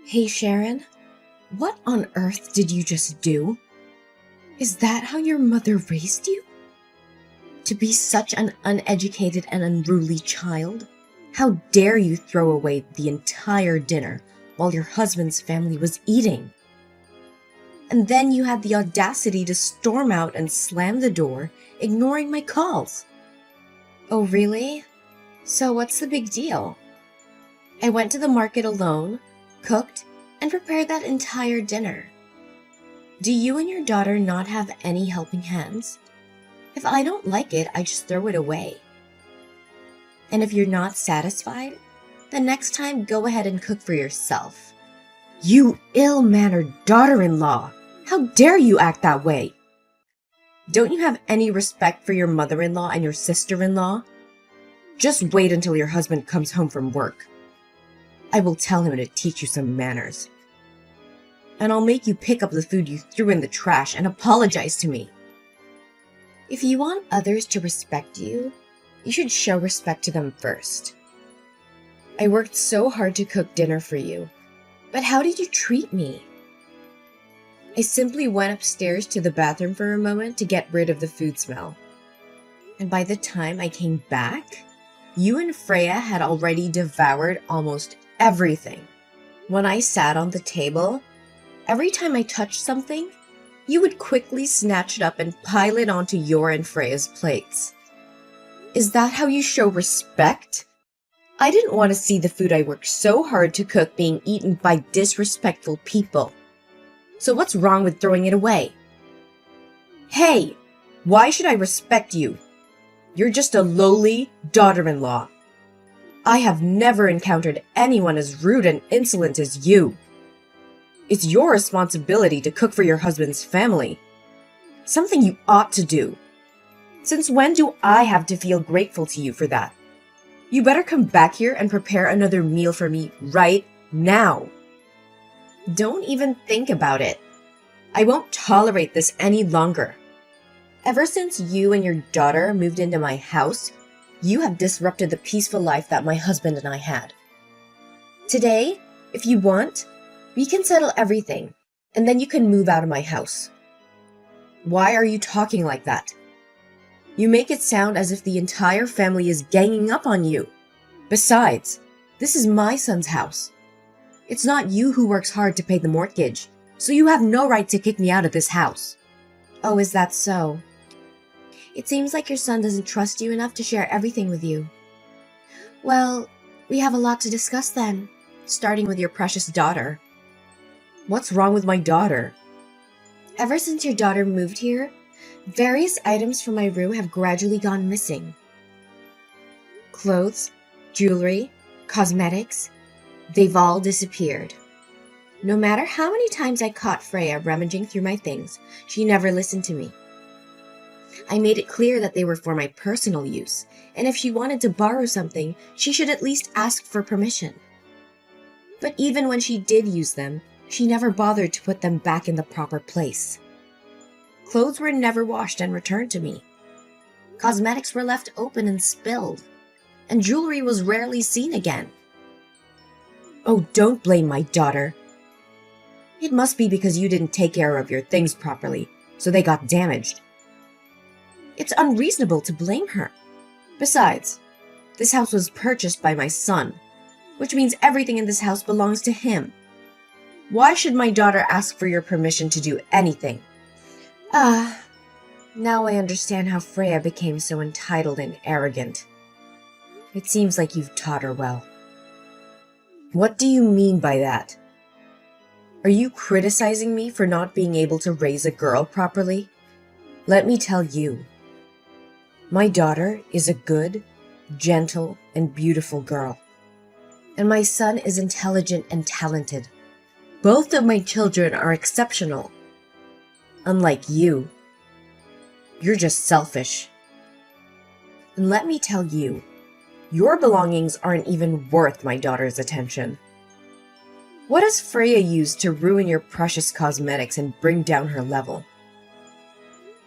Hey Sharon, what on earth did you just do? Is that how your mother raised you? To be such an uneducated and unruly child? How dare you throw away the entire dinner while your husband's family was eating? And then you had the audacity to storm out and slam the door, ignoring my calls. Oh really? So what's the big deal? I went to the market alone, cooked, and prepared that entire dinner. Do you and your daughter not have any helping hands? If I don't like it, I just throw it away. And if you're not satisfied, then next time go ahead and cook for yourself. You ill-mannered daughter-in-law! How dare you act that way? Don't you have any respect for your mother-in-law and your sister-in-law? Just wait until your husband comes home from work. I will tell him to teach you some manners. And I'll make you pick up the food you threw in the trash and apologize to me. If you want others to respect you, you should show respect to them first. I worked so hard to cook dinner for you, but how did you treat me? I simply went upstairs to the bathroom for a moment to get rid of the food smell. And by the time I came back, you and Freya had already devoured almost everything. When I sat on the table, every time I touched something, you would quickly snatch it up and pile it onto your and Freya's plates. Is that how you show respect? I didn't want to see the food I worked so hard to cook being eaten by disrespectful people. So what's wrong with throwing it away? Hey, why should I respect you? You're just a lowly daughter-in-law. I have never encountered anyone as rude and insolent as you. It's your responsibility to cook for your husband's family. Something you ought to do. Since when do I have to feel grateful to you for that? You better come back here and prepare another meal for me right now. Don't even think about it. I won't tolerate this any longer. Ever since you and your daughter moved into my house, you have disrupted the peaceful life that my husband and I had. Today, if you want, we can settle everything, and then you can move out of my house. Why are you talking like that? You make it sound as if the entire family is ganging up on you. Besides, this is my son's house. It's not you who works hard to pay the mortgage, so you have no right to kick me out of this house. Oh, is that so? It seems like your son doesn't trust you enough to share everything with you. Well, we have a lot to discuss then, starting with your precious daughter. What's wrong with my daughter? Ever since your daughter moved here, various items from my room have gradually gone missing. Clothes, jewelry, cosmetics, they've all disappeared. No matter how many times I caught Freya rummaging through my things, she never listened to me. I made it clear that they were for my personal use, and if she wanted to borrow something, she should at least ask for permission. But even when she did use them, she never bothered to put them back in the proper place. Clothes were never washed and returned to me. Cosmetics were left open and spilled, and jewelry was rarely seen again. Oh, don't blame my daughter. It must be because you didn't take care of your things properly, so they got damaged. It's unreasonable to blame her. Besides, this house was purchased by my son, which means everything in this house belongs to him. Why should my daughter ask for your permission to do anything? Now I understand how Freya became so entitled and arrogant. It seems like you've taught her well. What do you mean by that? Are you criticizing me for not being able to raise a girl properly? Let me tell you. My daughter is a good, gentle, and beautiful girl. And my son is intelligent and talented. Both of my children are exceptional. Unlike you. You're just selfish. And let me tell you, your belongings aren't even worth my daughter's attention. What has Freya used to ruin your precious cosmetics and bring down her level?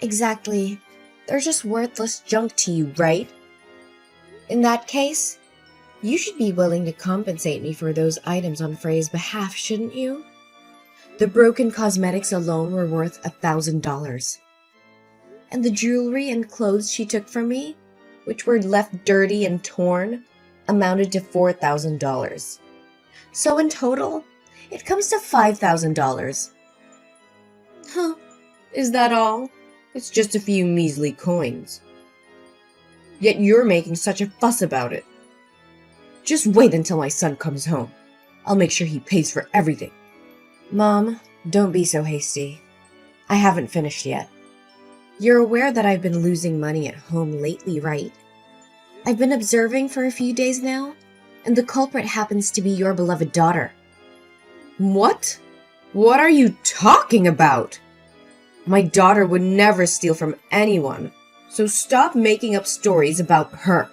Exactly. They're just worthless junk to you, right? In that case, You should be willing to compensate me for those items on Freya's behalf, shouldn't you? The broken cosmetics alone were worth $1,000. And the jewelry and clothes she took from me, which were left dirty and torn, amounted to $4,000. So in total, it comes to $5,000. Huh, is that all? It's just a few measly coins. Yet you're making such a fuss about it. Just wait until my son comes home. I'll make sure he pays for everything. Mom, don't be so hasty. I haven't finished yet. You're aware that I've been losing money at home lately, right? I've been observing for a few days now, and the culprit happens to be your beloved daughter. What? What are you talking about? My daughter would never steal from anyone, so stop making up stories about her.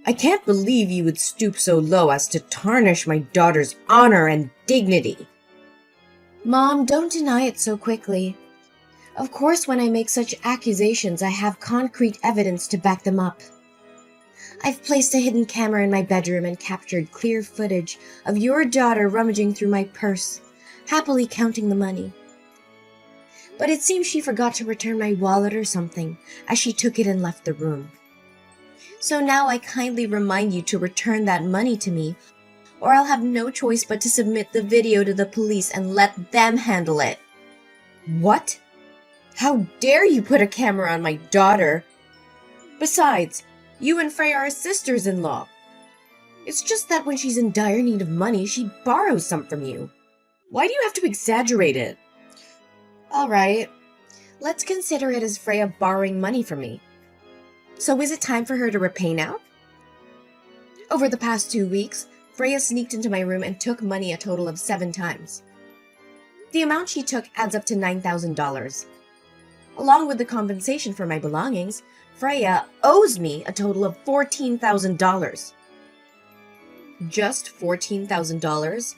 I can't believe you would stoop so low as to tarnish my daughter's honor and dignity. Mom, don't deny it so quickly. Of course, when I make such accusations, I have concrete evidence to back them up. I've placed a hidden camera in my bedroom and captured clear footage of your daughter rummaging through my purse, happily counting the money. But it seems she forgot to return my wallet or something, as she took it and left the room. So now I kindly remind you to return that money to me, or I'll have no choice but to submit the video to the police and let them handle it. What? How dare you put a camera on my daughter? Besides, you and Freya are sisters-in-law. It's just that when she's in dire need of money, she borrows some from you. Why do you have to exaggerate it? All right, let's consider it as Freya borrowing money from me. So is it time for her to repay now? Over the past 2 weeks, Freya sneaked into my room and took money a total of 7 times. The amount she took adds up to $9,000. Along with the compensation for my belongings, Freya owes me a total of $14,000. Just $14,000?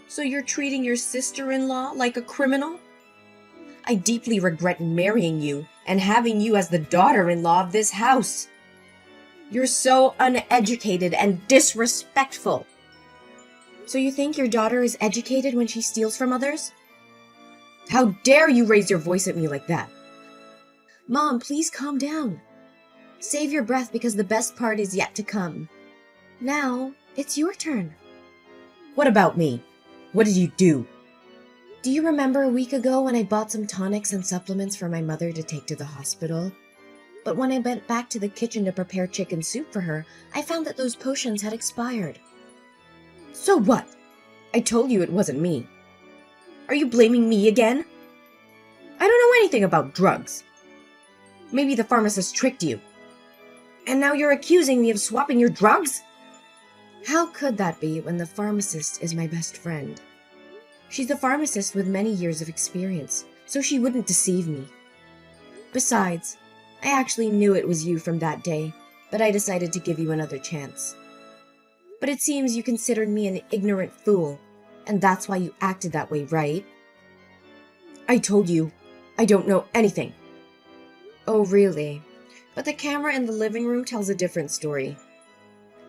So you're treating your sister-in-law like a criminal? I deeply regret marrying you and having you as the daughter-in-law of this house. You're so uneducated and disrespectful. So you think your daughter is educated when she steals from others? How dare you raise your voice at me like that? Mom, please calm down. Save your breath because the best part is yet to come. Now, it's your turn. What about me? What did you do? Do you remember a week ago when I bought some tonics and supplements for my mother to take to the hospital? But when I went back to the kitchen to prepare chicken soup for her, I found that those potions had expired. So what? I told you it wasn't me. Are you blaming me again? I don't know anything about drugs. Maybe the pharmacist tricked you. And now you're accusing me of swapping your drugs? How could that be when the pharmacist is my best friend? She's a pharmacist with many years of experience, so she wouldn't deceive me. Besides, I actually knew it was you from that day, but I decided to give you another chance. But it seems you considered me an ignorant fool, and that's why you acted that way, right? I told you, I don't know anything. Oh, really? But the camera in the living room tells a different story.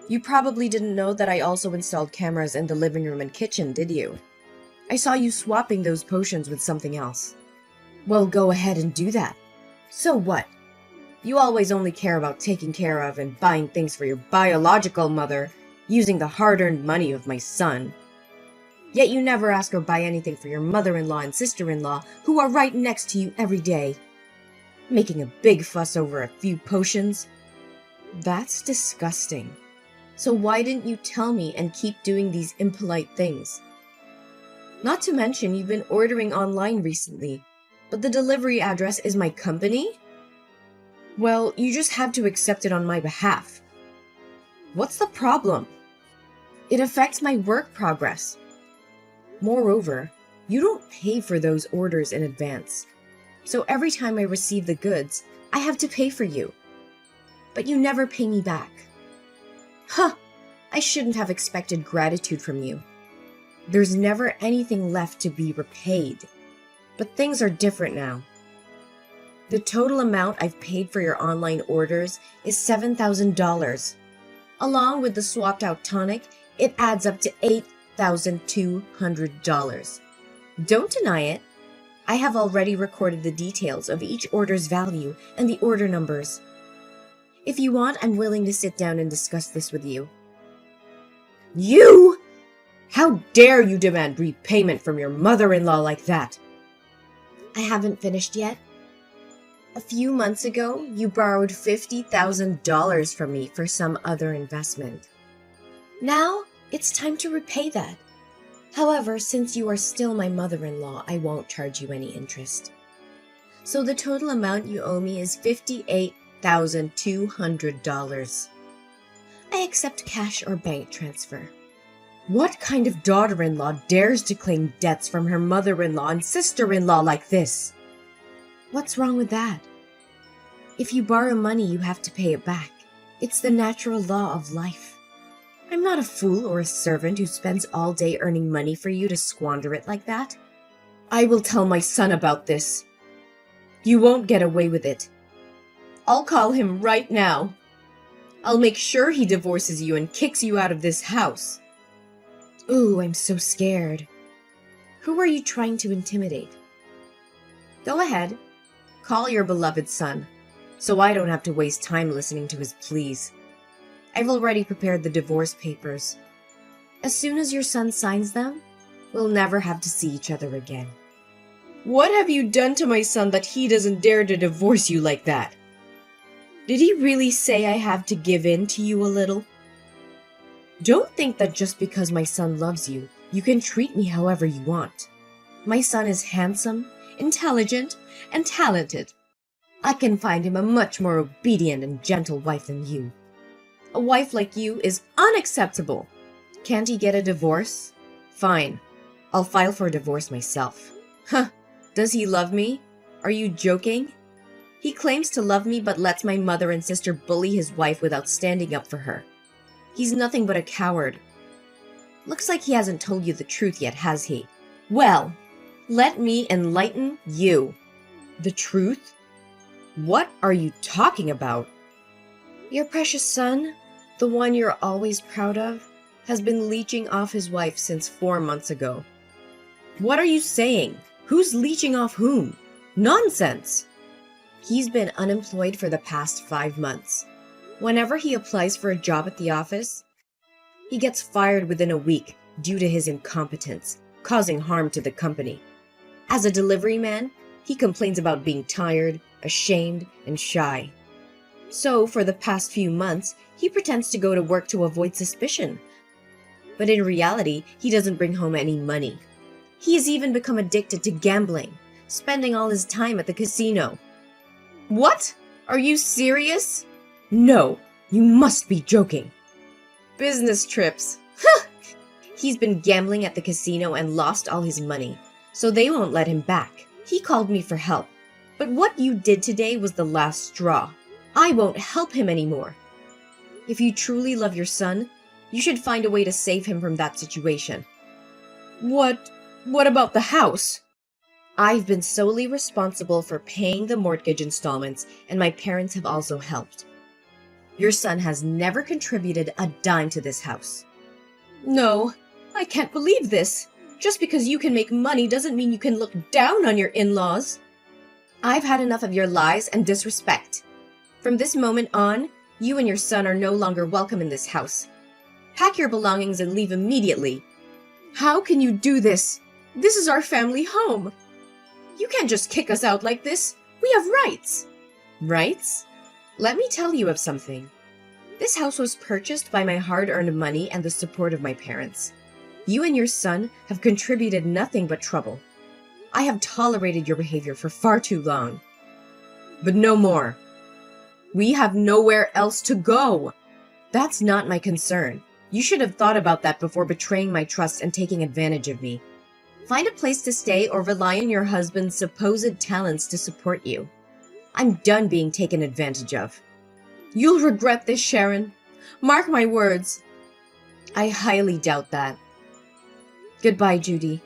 You probably didn't know that I also installed cameras in the living room and kitchen, did you? I saw you swapping those potions with something else. Well, go ahead and do that. So what? You always only care about taking care of and buying things for your biological mother, using the hard-earned money of my son. Yet you never ask or buy anything for your mother-in-law and sister-in-law, who are right next to you every day. Making a big fuss over a few potions? That's disgusting. So why didn't you tell me and keep doing these impolite things? Not to mention you've been ordering online recently, but the delivery address is my company? Well, you just had to accept it on my behalf. What's the problem? It affects my work progress. Moreover, you don't pay for those orders in advance. So every time I receive the goods, I have to pay for you. But you never pay me back. Huh! I shouldn't have expected gratitude from you. There's never anything left to be repaid. But things are different now. The total amount I've paid for your online orders is $7,000. Along with the swapped out tonic, it adds up to $8,200. Don't deny it. I have already recorded the details of each order's value and the order numbers. If you want, I'm willing to sit down and discuss this with you. You? How dare you demand repayment from your mother-in-law like that? I haven't finished yet. A few months ago, you borrowed $50,000 from me for some other investment. Now, it's time to repay that. However, since you are still my mother-in-law, I won't charge you any interest. So the total amount you owe me is $58,200. I accept cash or bank transfer. What kind of daughter-in-law dares to claim debts from her mother-in-law and sister-in-law like this? What's wrong with that? If you borrow money, you have to pay it back. It's the natural law of life. I'm not a fool or a servant who spends all day earning money for you to squander it like that. I will tell my son about this. You won't get away with it. I'll call him right now. I'll make sure he divorces you and kicks you out of this house. Ooh, I'm so scared. Who are you trying to intimidate? Go ahead. Call your beloved son, so I don't have to waste time listening to his pleas. I've already prepared the divorce papers. As soon as your son signs them, we'll never have to see each other again. What have you done to my son that he doesn't dare to divorce you like that? Did he really say I have to give in to you a little? Don't think that just because my son loves you, you can treat me however you want. My son is handsome, intelligent, and talented. I can find him a much more obedient and gentle wife than you. A wife like you is unacceptable. Can't he get a divorce? Fine. I'll file for a divorce myself. Huh. Does he love me? Are you joking? He claims to love me but lets my mother and sister bully his wife without standing up for her. He's nothing but a coward. Looks like he hasn't told you the truth yet, has he? Well, let me enlighten you. The truth? What are you talking about? Your precious son, the one you're always proud of, has been leeching off his wife since 4 months ago. What are you saying? Who's leeching off whom? Nonsense! He's been unemployed for the past 5 months. Whenever he applies for a job at the office, he gets fired within a week due to his incompetence, causing harm to the company. As a delivery man, he complains about being tired, ashamed, and shy. So, for the past few months, he pretends to go to work to avoid suspicion. But in reality, he doesn't bring home any money. He has even become addicted to gambling, spending all his time at the casino. What? Are you serious? No, you must be joking. Business trips. He's been gambling at the casino and lost all his money, so they won't let him back. He called me for help, but what you did today was the last straw. I won't help him anymore. If you truly love your son, you should find a way to save him from that situation. What about the house? I've been solely responsible for paying the mortgage installments, and my parents have also helped. Your son has never contributed a dime to this house. No, I can't believe this. Just because you can make money doesn't mean you can look down on your in-laws. I've had enough of your lies and disrespect. From this moment on, you and your son are no longer welcome in this house. Pack your belongings and leave immediately. How can you do this? This is our family home. You can't just kick us out like this. We have rights. Rights? Let me tell you of something. This house was purchased by my hard-earned money and the support of my parents. You and your son have contributed nothing but trouble. I have tolerated your behavior for far too long. But no more. We have nowhere else to go. That's not my concern. You should have thought about that before betraying my trust and taking advantage of me. Find a place to stay or rely on your husband's supposed talents to support you. I'm done being taken advantage of. You'll regret this, Sharon. Mark my words. I highly doubt that. Goodbye, Judy.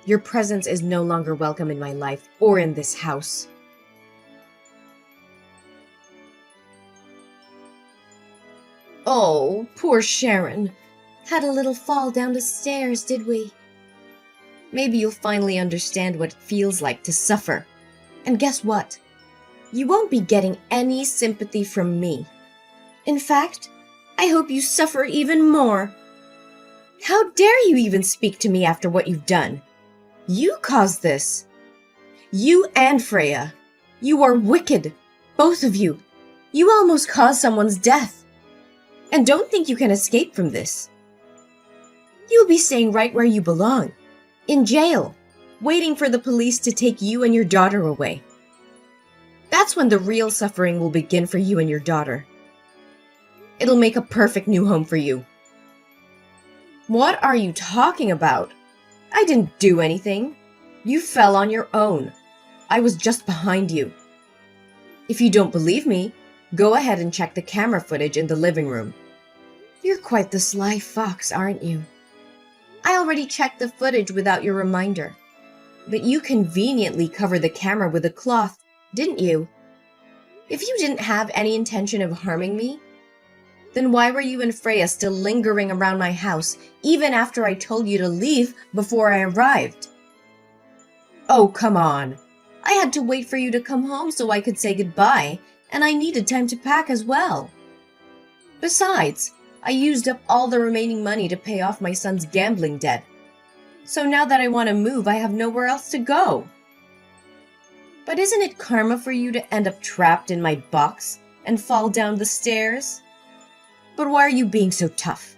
Your presence is no longer welcome in my life or in this house. Oh, poor Sharon. Had a little fall down the stairs, did we? Maybe you'll finally understand what it feels like to suffer. And guess what? You won't be getting any sympathy from me. In fact, I hope you suffer even more. How dare you even speak to me after what you've done? You caused this. You and Freya. You are wicked. Both of you. You almost caused someone's death. And don't think you can escape from this. You'll be staying right where you belong. In jail. Waiting for the police to take you and your daughter away. That's when the real suffering will begin for you and your daughter. It'll make a perfect new home for you. What are you talking about? I didn't do anything. You fell on your own. I was just behind you. If you don't believe me, go ahead and check the camera footage in the living room. You're quite the sly fox, aren't you? I already checked the footage without your reminder. But you conveniently covered the camera with a cloth, didn't you? If you didn't have any intention of harming me, then why were you and Freya still lingering around my house even after I told you to leave before I arrived? Oh, come on. I had to wait for you to come home so I could say goodbye, and I needed time to pack as well. Besides, I used up all the remaining money to pay off my son's gambling debt. So now that I want to move, I have nowhere else to go. But isn't it karma for you to end up trapped in my box and fall down the stairs? But why are you being so tough?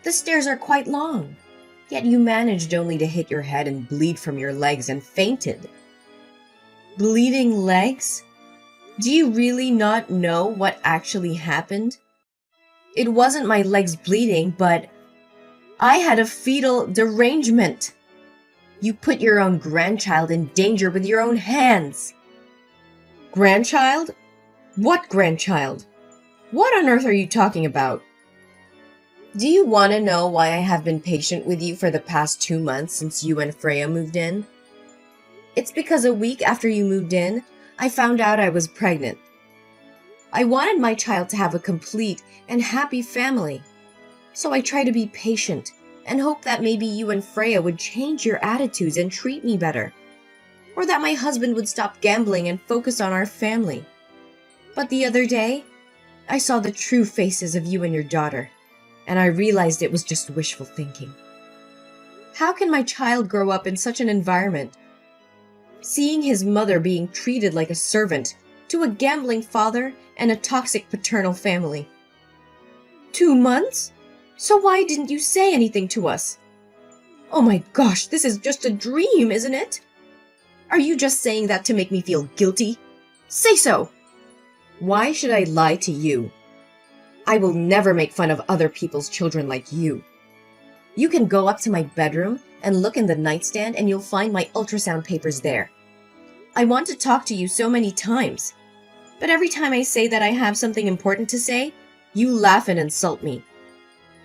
The stairs are quite long, yet you managed only to hit your head and bleed from your legs and fainted. Bleeding legs? Do you really not know what actually happened? It wasn't my legs bleeding, but I had a fetal derangement. You put your own grandchild in danger with your own hands. Grandchild? What grandchild? What on earth are you talking about? Do you want to know why I have been patient with you for the past 2 months since you and Freya moved in? It's because a week after you moved in, I found out I was pregnant. I wanted my child to have a complete and happy family. So I tried to be patient and hope that maybe you and Freya would change your attitudes and treat me better. Or that my husband would stop gambling and focus on our family. But the other day, I saw the true faces of you and your daughter, and I realized it was just wishful thinking. How can my child grow up in such an environment? Seeing his mother being treated like a servant to a gambling father and a toxic paternal family. 2 months? So why didn't you say anything to us? Oh my gosh, this is just a dream, isn't it? Are you just saying that to make me feel guilty? Say so! Why should I lie to you? I will never make fun of other people's children like you. You can go up to my bedroom and look in the nightstand and you'll find my ultrasound papers there. I want to talk to you so many times, but every time I say that I have something important to say, you laugh and insult me.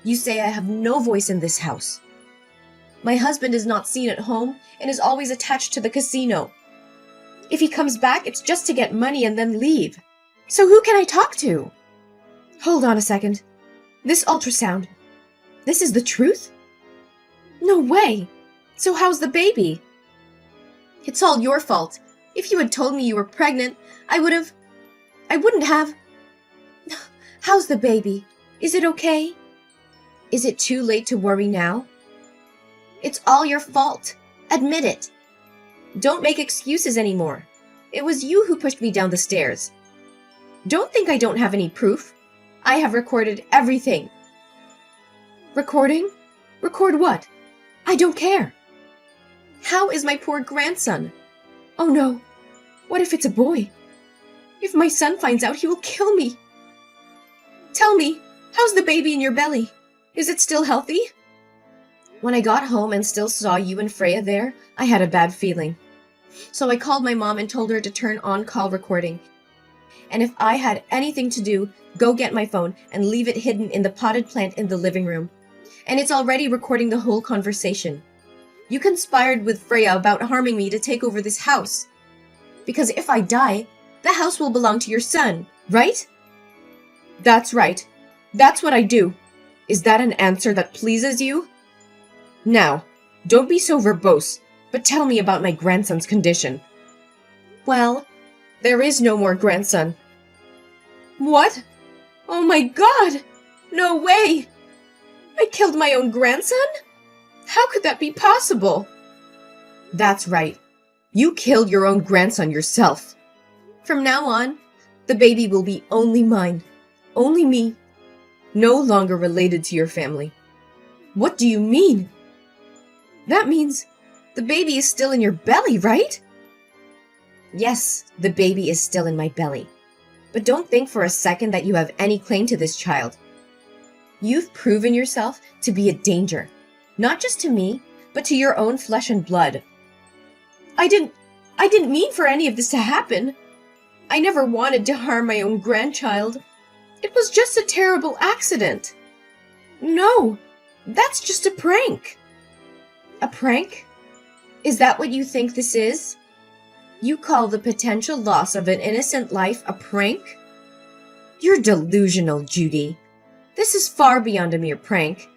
You say I have no voice in this house. My husband is not seen at home and is always attached to the casino. If he comes back, it's just to get money and then leave. So who can I talk to? Hold on a second. This ultrasound. This is the truth? No way. So how's the baby? It's all your fault. If you had told me you were pregnant, I wouldn't have. How's the baby? Is it okay? Is it too late to worry now? It's all your fault. Admit it. Don't make excuses anymore. It was you who pushed me down the stairs. Don't think I don't have any proof. I have recorded everything. Recording? Record what? I don't care. How is my poor grandson? Oh no. What if it's a boy? If my son finds out, he will kill me. Tell me, how's the baby in your belly? Is it still healthy? When I got home and still saw you and Freya there, I had a bad feeling. So I called my mom and told her to turn on call recording. And if I had anything to do, go get my phone and leave it hidden in the potted plant in the living room. And it's already recording the whole conversation. You conspired with Freya about harming me to take over this house. Because if I die, the house will belong to your son, right? That's right. That's what I do. Is that an answer that pleases you? Now, don't be so verbose, but tell me about my grandson's condition. Well, there is no more grandson. What? Oh my God! No way! I killed my own grandson? How could that be possible? That's right. You killed your own grandson yourself. From now on, the baby will be only mine. Only me. No longer related to your family. What do you mean? That means the baby is still in your belly, right? Yes, the baby is still in my belly. But don't think for a second that you have any claim to this child. You've proven yourself to be a danger, not just to me, but to your own flesh and blood. I didn't mean for any of this to happen. I never wanted to harm my own grandchild. It was just a terrible accident. No, that's just a prank. A prank? Is that what you think this is? You call the potential loss of an innocent life a prank? You're delusional, Judy. This is far beyond a mere prank.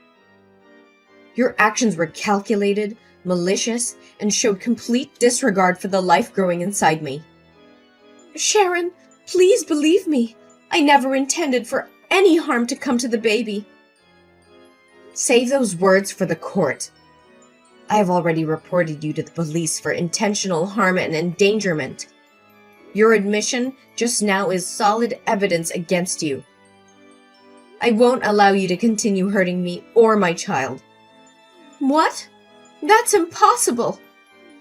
Your actions were calculated, malicious, and showed complete disregard for the life growing inside me. Sharon, please believe me. I never intended for any harm to come to the baby. Save those words for the court. I have already reported you to the police for intentional harm and endangerment. Your admission just now is solid evidence against you. I won't allow you to continue hurting me or my child. What? That's impossible.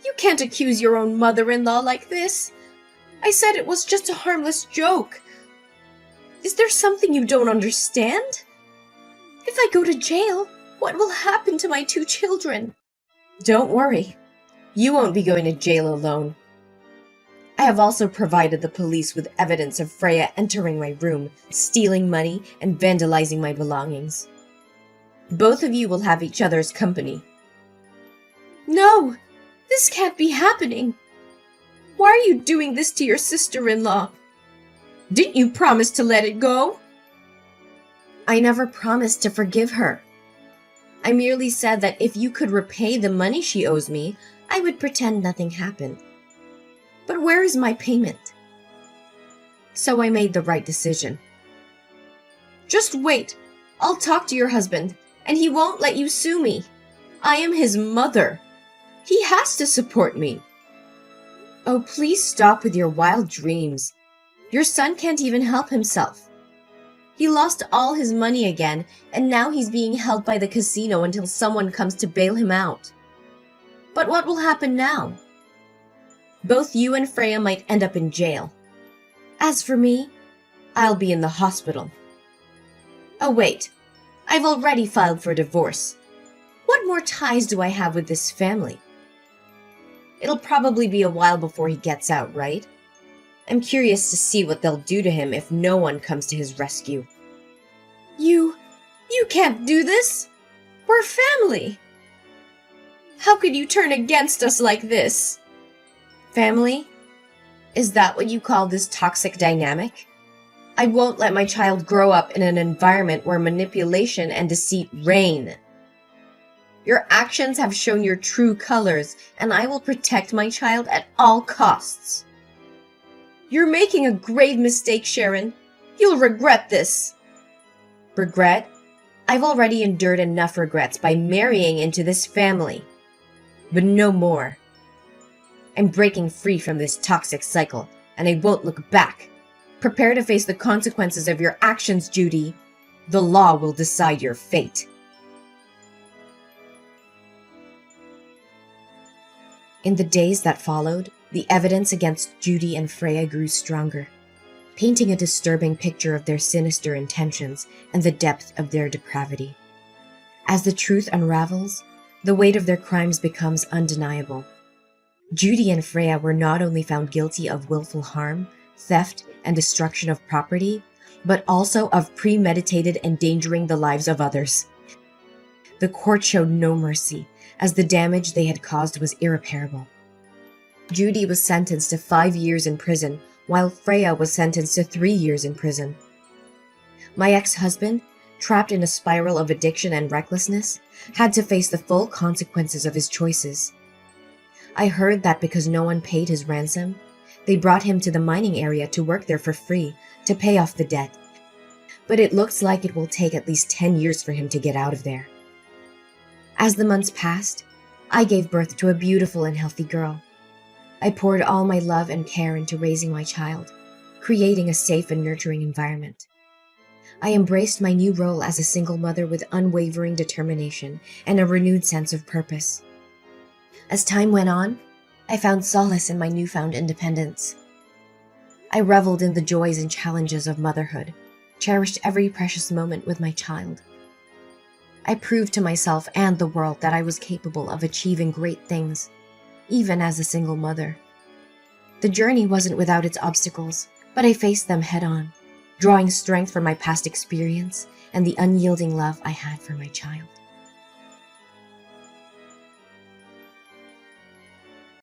You can't accuse your own mother-in-law like this. I said it was just a harmless joke. Is there something you don't understand? If I go to jail, what will happen to my 2 children? Don't worry. You won't be going to jail alone. I have also provided the police with evidence of Freya entering my room, stealing money, and vandalizing my belongings. Both of you will have each other's company. No! This can't be happening! Why are you doing this to your sister-in-law? Didn't you promise to let it go? I never promised to forgive her. I merely said that if you could repay the money she owes me, I would pretend nothing happened. But where is my payment? So I made the right decision. Just wait. I'll talk to your husband, and he won't let you sue me. I am his mother. He has to support me. Oh, please stop with your wild dreams. Your son can't even help himself. He lost all his money again, and now he's being held by the casino until someone comes to bail him out. But what will happen now? Both you and Freya might end up in jail. As for me, I'll be in the hospital. Oh wait, I've already filed for divorce. What more ties do I have with this family? It'll probably be a while before he gets out, right? I'm curious to see what they'll do to him if no one comes to his rescue. You can't do this! We're family! How could you turn against us like this? Family? Is that what you call this toxic dynamic? I won't let my child grow up in an environment where manipulation and deceit reign. Your actions have shown your true colors, and I will protect my child at all costs. You're making a grave mistake, Sharon. You'll regret this. Regret? I've already endured enough regrets by marrying into this family. But no more. I'm breaking free from this toxic cycle, and I won't look back. Prepare to face the consequences of your actions, Judy. The law will decide your fate. In the days that followed, the evidence against Judy and Freya grew stronger, painting a disturbing picture of their sinister intentions and the depth of their depravity. As the truth unravels, the weight of their crimes becomes undeniable. Judy and Freya were not only found guilty of willful harm, theft, and destruction of property, but also of premeditated endangering the lives of others. The court showed no mercy, as the damage they had caused was irreparable. Judy was sentenced to 5 years in prison, while Freya was sentenced to 3 years in prison. My ex-husband, trapped in a spiral of addiction and recklessness, had to face the full consequences of his choices. I heard that because no one paid his ransom, they brought him to the mining area to work there for free to pay off the debt. But it looks like it will take at least 10 years for him to get out of there. As the months passed, I gave birth to a beautiful and healthy girl. I poured all my love and care into raising my child, creating a safe and nurturing environment. I embraced my new role as a single mother with unwavering determination and a renewed sense of purpose. As time went on, I found solace in my newfound independence. I reveled in the joys and challenges of motherhood, cherished every precious moment with my child. I proved to myself and the world that I was capable of achieving great things, even as a single mother. The journey wasn't without its obstacles, but I faced them head-on, drawing strength from my past experience and the unyielding love I had for my child.